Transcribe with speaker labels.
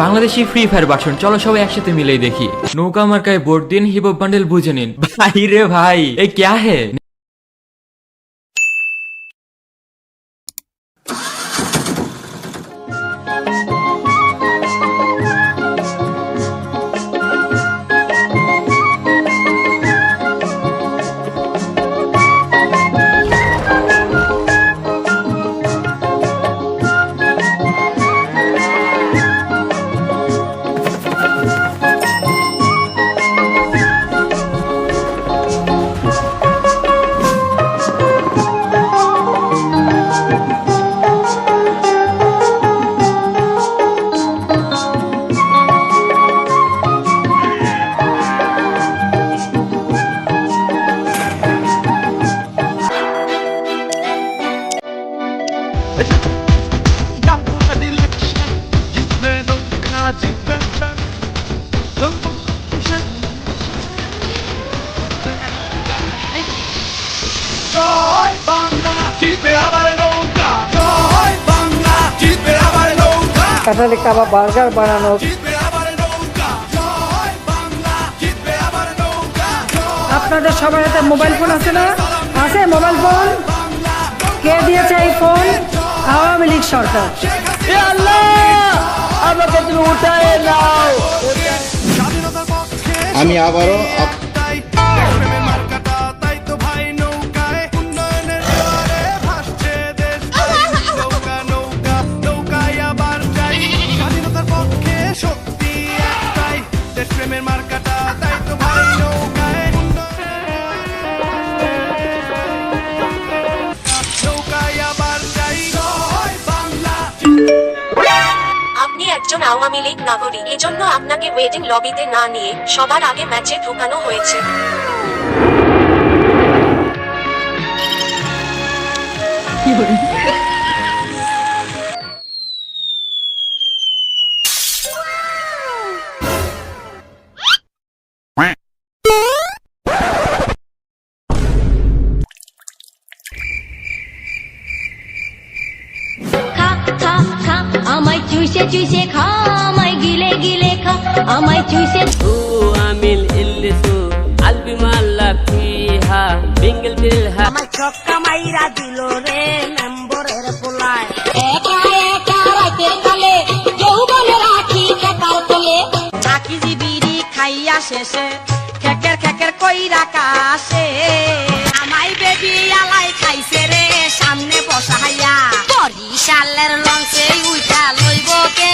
Speaker 1: Bangladeshi free fire version, চলো সবাই একসাথে মিলেই দেখি। নৌকা মার্কায় ভোট দিন, হিপ হপ বান্ডেল বুঝে নিন। ভাই রে ভাই, এ ক্যা হে?
Speaker 2: কাঁঠালি কাবাব বার্গার বানানো। আপনাদের সবার হাতে মোবাইল ফোন আছে না? আছে মোবাইল ফোন? কে দিয়েছে এই ফোন? আওয়ামী লীগ সরকার।
Speaker 3: আমি আবারও
Speaker 4: আপনি একজন আওয়ামী লীগ নাগরিক, এজন্য আপনাকে ওয়েটিং লবিতে না নিয়ে সবার আগে ম্যাচে ঢোকানো হয়েছে।
Speaker 5: আমায় চুষে চুষে খা, আমায় গিলে গিলে খা, আমায় চুষে।
Speaker 6: আমিল ইল্লিসু আলবি মাল্লা ফিহা বিঙ্গল বিলহা।
Speaker 7: আমার ছক্কা মাইরা দিল রে মেম্বরের পোলায়।
Speaker 5: একা একা রাতের কালে যৌবনে রাখি কাকার কোলে।
Speaker 7: চাকি জিবিরি খাইয়া শেষে খেকের খেকের কইরা কাশে। আমায় বেবি আলাই খাইছে রে সামনে বসাইয়া। বরিশালের লঞ্চে উইঠা লইব কে